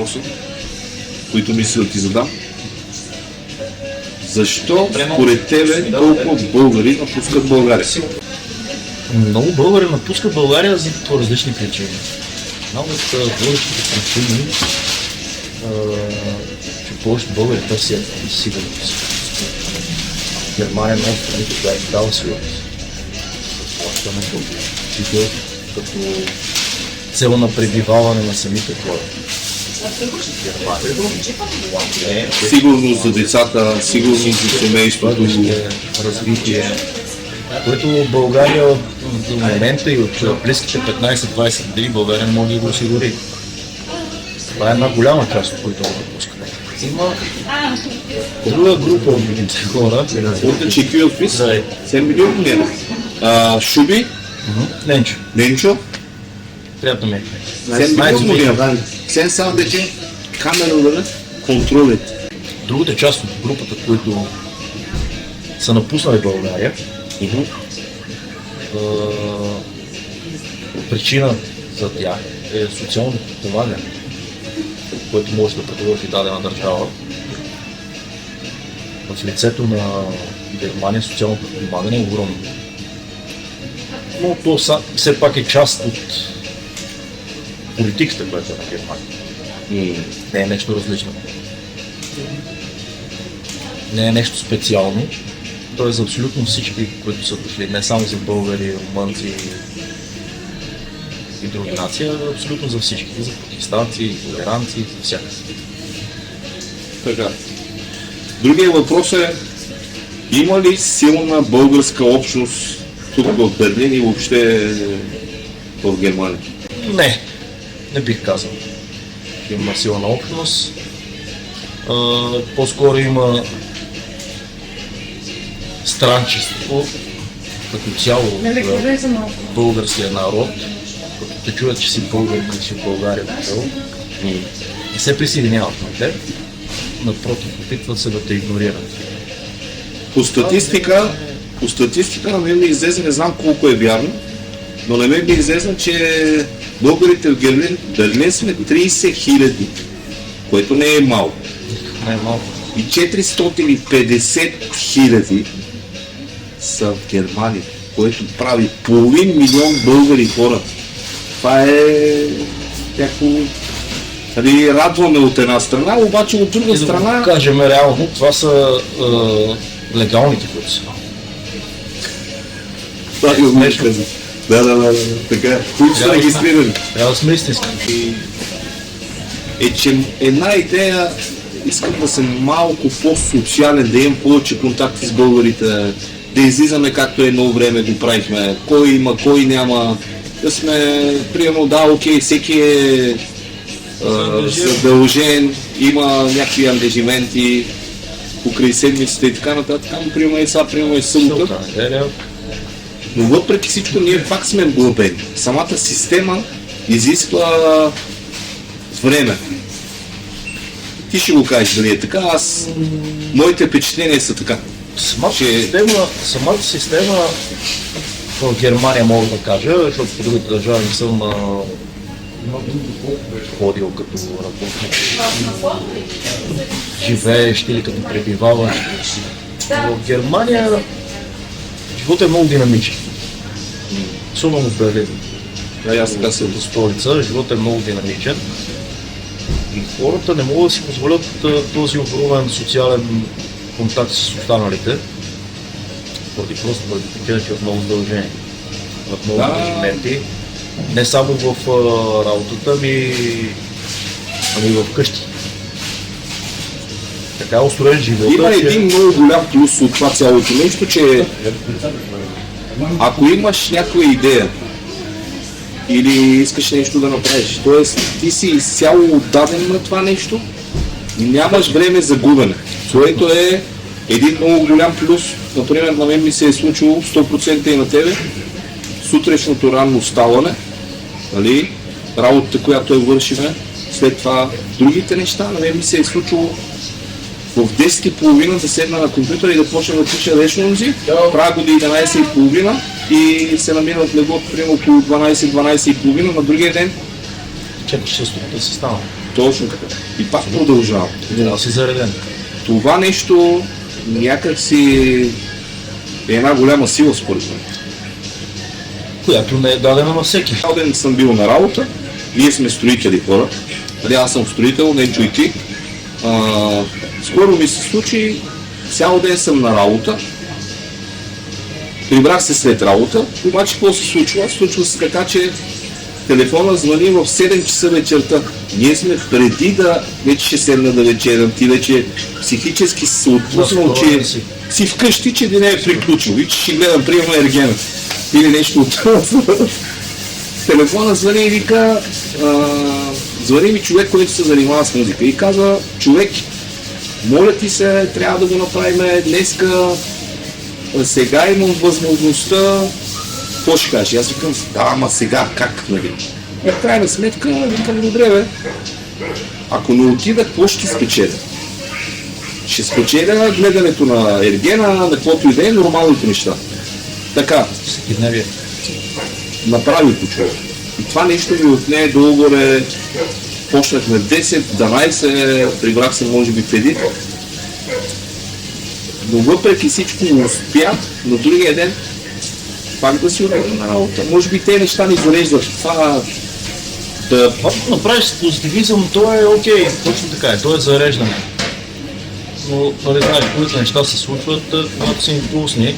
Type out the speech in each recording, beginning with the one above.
въпроса, които мисля да ти задам. Защо според тебе толкова българи напускат България? Много българи напускат България по различни причини. Една от българските причини, че повечето българи търсят сигурност. Германия е много страните, която дава сигурност. Като цел на пребиваване на самите хора. Сигурност за децата, сигурност за семейството, развитие, което в България до момента и от близките 15-20 години България не може да го осигури. Това е една голяма част, от които го допускат. Има друга група от хора. Орта чеки от пис, 7 милиона лева. Шуби? Ленчо. Ленчо? Приятно ми е. 7 милиона лева. Сен само дече, камера да контролят. Другата част от групата, които са напуснали България, причина за тях е социално подпомагане, което може да предложи дадена държава. В лицето на Германия социалното подпомагане е огромно. Но то все пак е част от политиката, която е на Германия. Не е нещо различно. Не е нещо специално. То е за абсолютно всички, които са дошли, не само за българи, румънци и други нации, а абсолютно за всички, за пакистанци, толеранци, за всяка. Така. Другия въпрос е, има ли силна българска общност тук в Берлин и въобще в Германия? Не бих казал. Има силна общност. По-скоро има странчество като цяло в българския народ, като те чуят, че си българин, че си в България дошъл, не се присъединяват на теб, напротив, опитват се да те игнорират. По статистика на мен ми излезе, не знам колко е вярно, но на мен ми излезе, че българите в Берлин сме 30 хиляди, което не е малко. Не е малко. И 450 хиляди са в Германия, което прави половин милион българи хора. Това е някакво... радваме от една страна, обаче от друга страна... Да го кажем реално, това са легалните, които са. Това го смешно. Да, така. Които са регистрирани. Трябва да сме истински. Че една идея, искам да съм малко по-социален, да имам повече контакти с българите, да излизаме както едно време го правихме, кой има, кой няма, да сме, примерно, да, окей, всеки е задължен, има някакви ангажименти покрай седмиците и така нататък, там примерно и сега, примерно и събота. Но въпреки всичко ние пак сме глъбени. Самата система изисква време. Ти ще го кажеш дали е така, моите впечатления са така. Самата система в Германия мога да кажа, защото по другите държави не съм ходил като работник, живеещ или като пребиваващ. В Германия животът е много динамичен. Особено в Берлин. Като столица, животът е много динамичен. И хората не могат да си позволят този огромен социален контакт с останалите, поради причина, че в много задължения, в много ангажименти, не само в работата, ами и в къщи. Така е устроен живота. Има един много голям плюс от това цялото нещо, че ако имаш някаква идея или искаш нещо да направиш, т.е. ти си изцяло отдаден на това нещо, нямаш време за губене, което е един много голям плюс. Например, на мен ми се е случило 100% и на тебе, сутрешното ранно ставане, нали, работата, която вършиме, след това другите неща, на мен ми се е случило в 10:30 да седна на компютъра и да почна да пиша речнози, правя го до 11:30 и се намирам в леглото примерно около 12:30 на другия ден. Чакаш се сутринта си става. Точно така. И пак продължавам. Трябва да си зареден. Това нещо някак си е една голяма сила според мен. Която не е дадена на всеки. Цял ден съм бил на работа, ние сме строители хора. Дали аз съм строител, не чуй ти. Скоро ми се случи, цял ден съм на работа, прибрах се след работа, обаче какво се случва? Случва се така, че телефона звъни в 7 часа вечерта. Ние сме преди да вече ще седна да вечерям, ти вече психически се отпуснал, че си вкъщи, че деня е приключил и че ще гледам приема Ергена или нещо от телефона звъни и вика, звъни ми човек, който се занимава с музика и казва, човек, моля ти се, трябва да го направим днеска, сега имам възможността, какво ще кажеш? Аз викам, да, ама сега как, нали? И в крайна сметка, викам, добре бе, ако не отида, какво ще спечеля? Ще спечеля гледането на Ергена, на каквото и да е, нормалните неща. Така, Всекидневие. направи го човек. И това нещо ми отне долу-горе, почнахме 10, 12, прибрах се може би в един. Но въпреки всичко успях на другия ден пак да си отидем на работа. Може би те неща ни зареждат. Това да... Ако направиш с позитивизъм, то е окей, точно така е, то е зареждане. Но, нали знаеш, които неща се случват, когато са импулсни,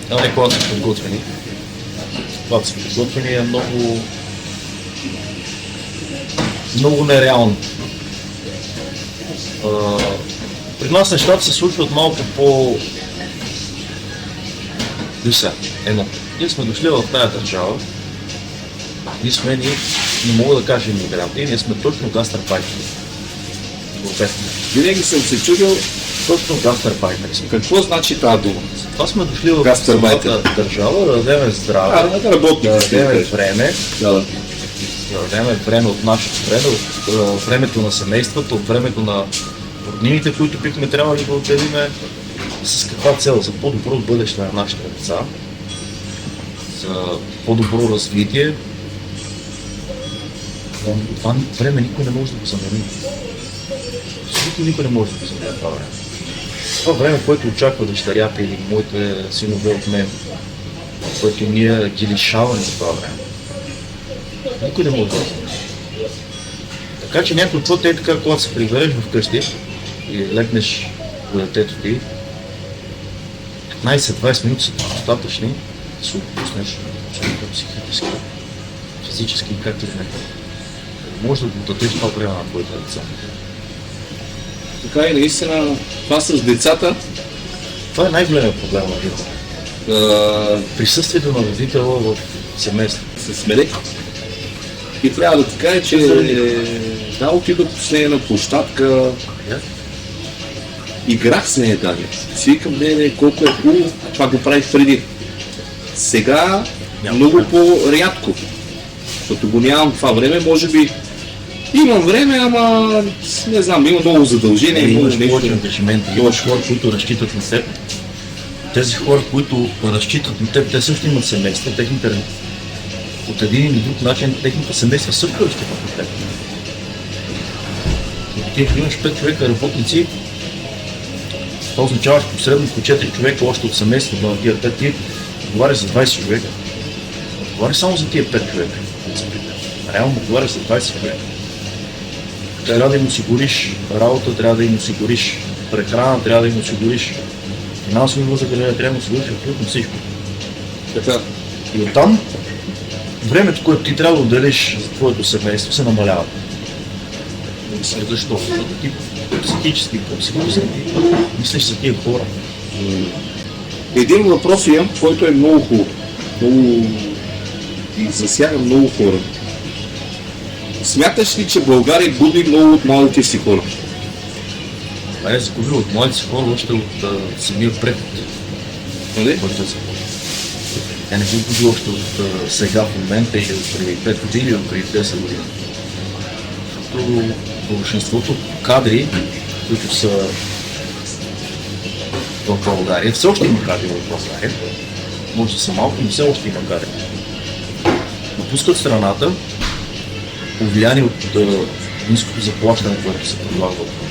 а не когато са подготвени. Когато са подготвени е много нереално. При нас нещата се случват малко по... Виж едно. Ние сме дошли в тая държава, не мога да кажа иммигранти, ние сме точно гастарбайтери. Винаги съм се чудил Точно гастарбайтери сме. какво значи тази дума. Това сме дошли в Гастарбайтер. самата държава да дадем здраве, Да работим. да дадем време, Да. да дадем време от нашето време, от времето на семействата, от времето на роднините, които бихме трябвали да отделим, с каква цел? За по-добро бъдеще на нашите деца, за по-добро развитие. Това време никой не може да го замени. Абсолютно никой не може да го замени това време. Това време, което очаква дъщерята или моите синове от мен, което ние ги лишаваме за това време. Никой не може да го замени. Така че някой път е така, когато се прибереш вкъщи и легнеш до детето ти, 15-20 минути са достатъчни да се отпуснеш абсолютно психически, физически, както и не. Може да го дадеш това време на твоите деца. Така и наистина, това с децата, Това е най-големият проблем на родителя. Присъствието на родителя в семейството. се смелек. И трябва да ти кажа, че да, отидох с нея на площадка, играх с нея даже. Си викам, не, колко е хубаво, това го правих преди. Сега много по-рядко, защото го нямам това време, може би имам време, ама не знам, има много задължения, има Имаш нещо. повече ангажименти, имаш хора, които разчитат на теб. Тези хора, които разчитат на теб, те също имат семейства, техните от един или друг начин, техните семейства също разчитат на теб. Ти имаш 5 човека работници, това означава, че посредно по 4 човека още от семейството на тия 5, ти отговаряш за 20 човека. Отговаряш само за тия 5 човека. Реално отговаряш за 20 човека. Трябва да им осигуриш работа, трябва да им осигуриш прехрана, трябва да им осигуриш финансови възнаграждения, трябва да им осигуриш абсолютно всичко. Така, И оттам времето, което ти трябва да отделиш за твоето семейство, се намалява. Защо? Защото ти психически, мислиш за тия хора. един въпрос имам, който е много хубав. Много и засяга много хора. Смяташ ли, че България губи много от малите си хора? Това е загубил от младите си хора, още от самия преход. Нали? Който е започнал. Тя не го губи още от сега в момента или от преди 5 години или от преди 10 години. Защото большинството кадри, които са в България, все още има кадри в България, може да са малко, но все още има кадри. Напускат страната, повлияни от ниското заплащане, което се предлага от